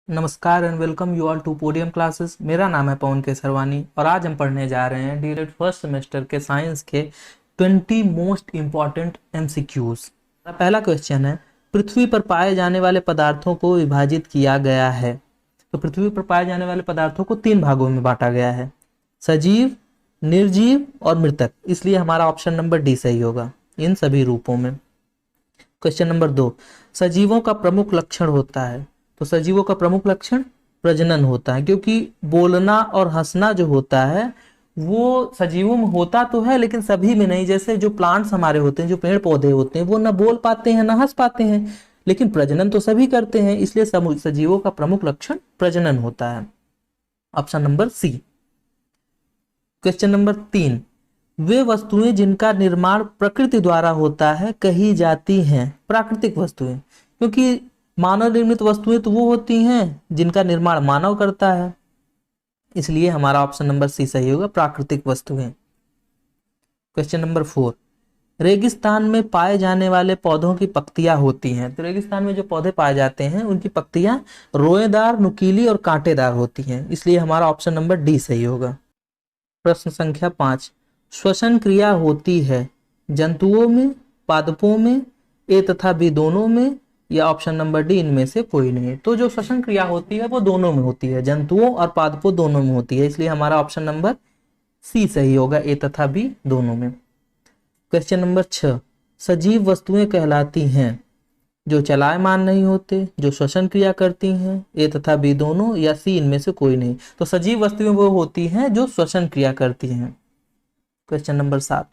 नमस्कार and welcome you all to podium classes. मेरा नाम है पवन केसरवानी और आज हम पढ़ने जा रहे हैं डीएलएड फर्स्ट सेमेस्टर के साइंस के 20 मोस्ट इंपॉर्टेंट एमसीक्यूज। पहला क्वेश्चन है, पृथ्वी पर पाए जाने वाले पदार्थों को विभाजित किया गया है। तो पृथ्वी पर पाए जाने वाले पदार्थों को 3 भागों में बांटा गया है, सजीव, निर्जीव और मृतक। इसलिए हमारा ऑप्शन नंबर डी सही होगा इन सभी रूपों में। क्वेश्चन नंबर 2, सजीवों का प्रमुख लक्षण होता है। तो सजीवों का प्रमुख लक्षण प्रजनन होता है, क्योंकि बोलना और हंसना जो होता है वो सजीवों में होता तो है लेकिन सभी में नहीं। जैसे जो प्लांट्स हमारे होते हैं, जो पेड़ पौधे होते हैं, वो ना बोल पाते हैं ना हंस पाते हैं, लेकिन प्रजनन तो सभी करते हैं। इसलिए सजीवों का प्रमुख लक्षण प्रजनन होता है। Option number C. Question number 3, वे वस्तुएं जिनका निर्माण प्रकृति द्वारा होता है कही जाती हैं प्राकृतिक वस्तुएं। क्योंकि मानव निर्मित वस्तुएं तो वो होती हैं जिनका निर्माण मानव करता है, इसलिए हमारा ऑप्शन नंबर सी सही होगा, प्राकृतिक वस्तुएं। क्वेश्चन नंबर 4, रेगिस्तान में पाए जाने वाले पौधों की पत्तियां होती हैं। तो रेगिस्तान में जो पौधे पाए जाते हैं उनकी पत्तियां रोएदार, नुकीली और कांटेदार होती हैं, इसलिए हमारा ऑप्शन नंबर डी सही होगा। प्रश्न संख्या 5, श्वसन क्रिया होती है जंतुओं में, पादपों में, ए तथा बी दोनों में, या ऑप्शन नंबर डी इनमें से कोई नहीं। तो जो श्वसन क्रिया होती है वो दोनों में होती है, जंतुओं और पादपों दोनों में होती है, इसलिए हमारा ऑप्शन नंबर सी सही होगा, ए तथा बी दोनों में। क्वेश्चन नंबर 6, सजीव वस्तुएं कहलाती हैं जो चलायमान नहीं होते, जो श्वसन क्रिया करती हैं, ए तथा बी दोनों, या सी इनमें से कोई नहीं। तो सजीव वस्तुएं वो होती हैं जो श्वसन क्रिया करती हैं। क्वेश्चन नंबर 7,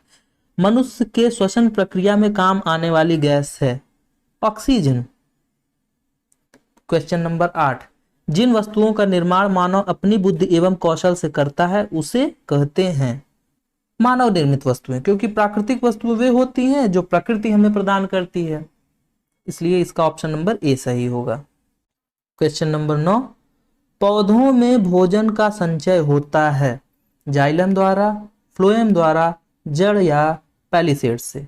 मनुष्य के श्वसन प्रक्रिया में काम आने वाली गैस है ऑक्सीजन। क्वेश्चन नंबर 8, जिन वस्तुओं का निर्माण मानव अपनी बुद्धि एवं कौशल से करता है उसे कहते हैं मानव निर्मित वस्तुएं। क्योंकि प्राकृतिक वस्तुएं वे होती हैं जो प्रकृति हमें प्रदान करती है, इसलिए इसका ऑप्शन नंबर ए सही होगा। क्वेश्चन नंबर 9, पौधों में भोजन का संचय होता है जाइलम द्वारा, फ्लोएम द्वारा, जड़ या पैलिसेड से।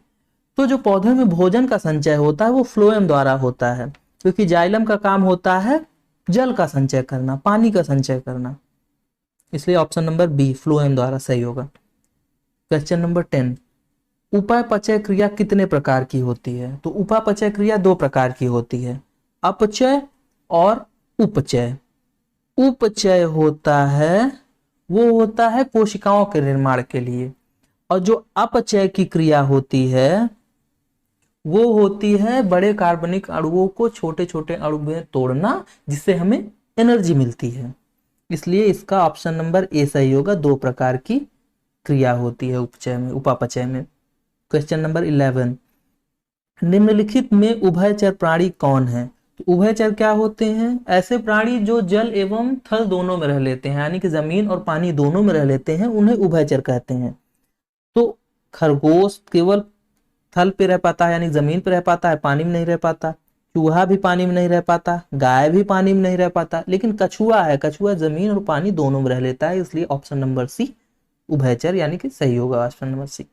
तो जो पौधे में भोजन का संचय होता है वो फ्लोएम द्वारा होता है, क्योंकि जाइलम का काम होता है जल का संचय करना, पानी का संचय करना, इसलिए ऑप्शन नंबर बी फ्लोएम द्वारा सही होगा। क्वेश्चन नंबर 10, उपापचय क्रिया कितने प्रकार की होती है। तो उपापचय क्रिया 2 प्रकार की होती है, अपचय और उपचय। उपचय होता है वो होता है कोशिकाओं के निर्माण के लिए, और जो अपचय की क्रिया होती है वो होती है बड़े कार्बनिक अणुओं को छोटे छोटे अणु में तोड़ना, जिससे हमें एनर्जी मिलती है, इसलिए इसका ऑप्शन नंबर ए सही होगा। 2 प्रकार की क्रिया होती है उपचय में, उपापचय में। क्वेश्चन नंबर 11, निम्नलिखित में उभयचर प्राणी कौन है। तो उभयचर क्या होते हैं, ऐसे प्राणी जो जल एवं थल दोनों में रह लेते हैं, यानी कि जमीन और पानी दोनों में रह लेते हैं, उन्हें उभयचर कहते हैं। तो खरगोश केवल थल पे रह पाता है, यानी जमीन पे रह पाता है, पानी में नहीं रह पाता। चूहा भी पानी में नहीं रह पाता, गाय भी पानी में नहीं रह पाता, लेकिन कछुआ है, कछुआ जमीन और पानी दोनों में रह लेता है, इसलिए ऑप्शन नंबर सी उभयचर यानी कि सही होगा option number C.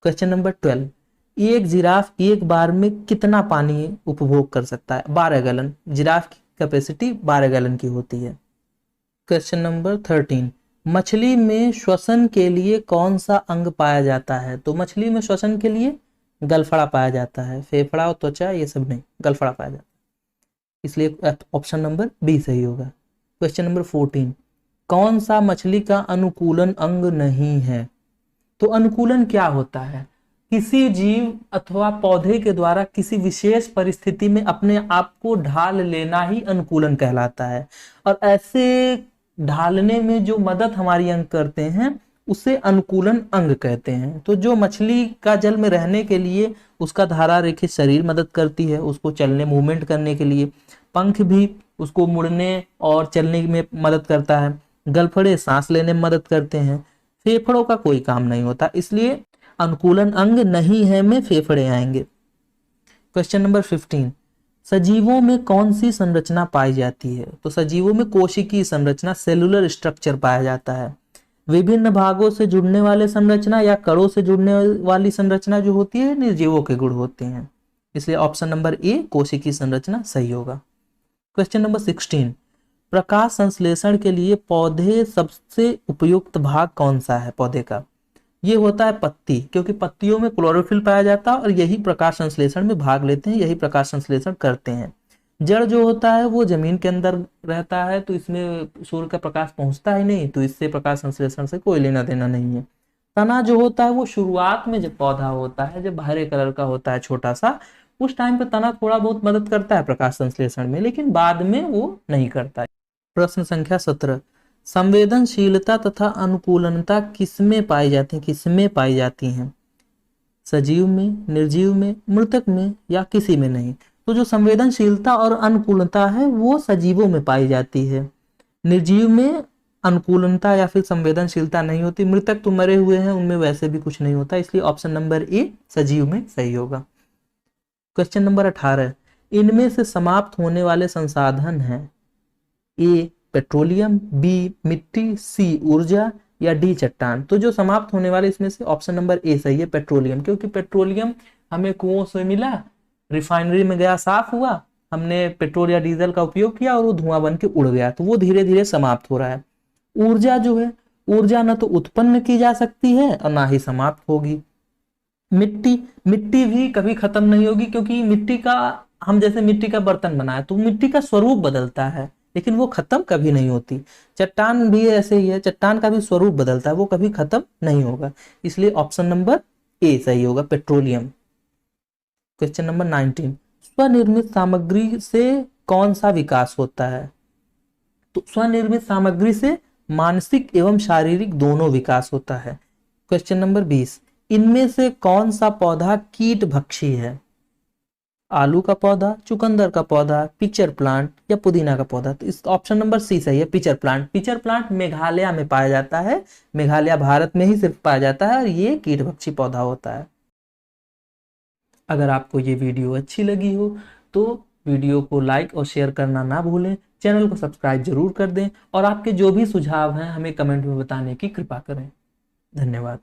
Question number 12, एक जिराफ एक बार में कितना पानी उपभोग कर सकता है। 12 गैलन। जिराफ की कैपेसिटी 12 गैलन की होती है। क्वेश्चन नंबर 13, मछली में श्वसन के लिए कौन सा अंग पाया जाता है। तो मछली में श्वसन के लिए गलफड़ा पाया जाता है, फेफड़ा और त्वचा ये सब नहीं, गलफड़ा पाया जाता है, इसलिए ऑप्शन नंबर बी सही होगा। क्वेश्चन नंबर 14, कौन सा मछली का अनुकूलन अंग नहीं है। तो अनुकूलन क्या होता है, किसी जीव अथवा पौधे के द्वारा किसी विशेष परिस्थिति में अपने आप को ढाल लेना ही अनुकूलन कहलाता है, और ऐसे ढालने में जो मदद हमारी अंग करते हैं उसे अनुकूलन अंग कहते हैं। तो जो मछली का जल में रहने के लिए उसका धारा रेखित शरीर मदद करती है, उसको चलने मूवमेंट करने के लिए, पंख भी उसको मुड़ने और चलने में मदद करता है, गलफड़े सांस लेने में मदद करते हैं, फेफड़ों का कोई काम नहीं होता, इसलिए अनुकूलन अंग नहीं है में फेफड़े आएंगे। क्वेश्चन नंबर 15, सजीवों में कौन सी संरचना पाई जाती है। तो सजीवों में कोशिकीय संरचना, सेलुलर स्ट्रक्चर पाया जाता है। विभिन्न भागों से जुड़ने वाले संरचना या कणों से जुड़ने वाली संरचना जो होती है निर्जीवों के गुण होते हैं, इसलिए ऑप्शन नंबर ए कोशिकीय संरचना सही होगा। क्वेश्चन नंबर 16, प्रकाश संश्लेषण के लिए पौधे सबसे उपयुक्त भाग कौन सा है पौधे का? ये होता है पत्ती, क्योंकि पत्तियों में क्लोरोफिल पाया जाता है और यही प्रकाश संश्लेषण में भाग लेते हैं, यही प्रकाश संश्लेषण करते हैं। जड़ जो होता है वो जमीन के अंदर रहता है, तो इसमें सूर्य का प्रकाश पहुंचता ही नहीं, तो इससे प्रकाश संश्लेषण से कोई लेना देना नहीं है। तना जो होता है वो शुरुआत में जब पौधा होता है, जब हरे कलर का होता है छोटा सा, उस टाइम पे तना थोड़ा बहुत मदद करता है प्रकाश संश्लेषण में, लेकिन बाद में वो नहीं करता है। प्रश्न संख्या 17, संवेदनशीलता तथा अनुकूलनता किसमें पाई जाती है, किसमें पाई जाती हैं? सजीव में, निर्जीव में, मृतक में या किसी में नहीं? तो जो संवेदनशीलता और अनुकूलता है वो सजीवों में पाई जाती है, निर्जीव में अनुकूलनता या फिर संवेदनशीलता नहीं होती, मृतक तो मरे हुए हैं उनमें वैसे भी कुछ नहीं होता, इसलिए ऑप्शन नंबर ए सजीव में सही होगा। क्वेश्चन नंबर 18, इनमें से समाप्त होने वाले संसाधन हैं? ए पेट्रोलियम, बी मिट्टी, सी ऊर्जा या डी चट्टान? तो जो समाप्त होने वाले इसमें से ऑप्शन नंबर ए सही है, पेट्रोलियम, क्योंकि पेट्रोलियम हमें कुओं से मिला, रिफाइनरी में गया, साफ हुआ, हमने पेट्रोल या डीजल का उपयोग किया और वो धुआं बन के उड़ गया, तो वो धीरे धीरे समाप्त हो रहा है। ऊर्जा जो है, ऊर्जा न तो उत्पन्न की जा सकती है और ना ही समाप्त होगी। मिट्टी, मिट्टी भी कभी खत्म नहीं होगी, क्योंकि मिट्टी का, हम जैसे मिट्टी का बर्तन बनाए तो मिट्टी का स्वरूप बदलता है, लेकिन वो खत्म कभी नहीं होती। चट्टान भी ऐसे ही है, चट्टान का भी स्वरूप बदलता है, वो कभी खत्म नहीं होगा, इसलिए ऑप्शन नंबर ए सही होगा, पेट्रोलियम। क्वेश्चन नंबर 19, स्वनिर्मित सामग्री से कौन सा विकास होता है? तो स्वनिर्मित सामग्री से मानसिक एवं शारीरिक दोनों विकास होता है। क्वेश्चन नंबर 20, इनमें से कौन सा पौधा कीट भक्षी है? आलू का पौधा, चुकंदर का पौधा, पिचर प्लांट या पुदीना का पौधा? तो इस ऑप्शन नंबर सी सही है, pitcher plant. Pitcher plant Meghalaya में पाया जाता है, मेघालय भारत में ही सिर्फ पाया जाता है और ये कीटभक्षी पौधा होता है। अगर आपको ये वीडियो अच्छी लगी हो तो वीडियो को लाइक और शेयर करना ना भूलें, चैनल को सब्सक्राइब जरूर कर दें और आपके जो भी सुझाव हैं हमें कमेंट में बताने की कृपा करें। धन्यवाद।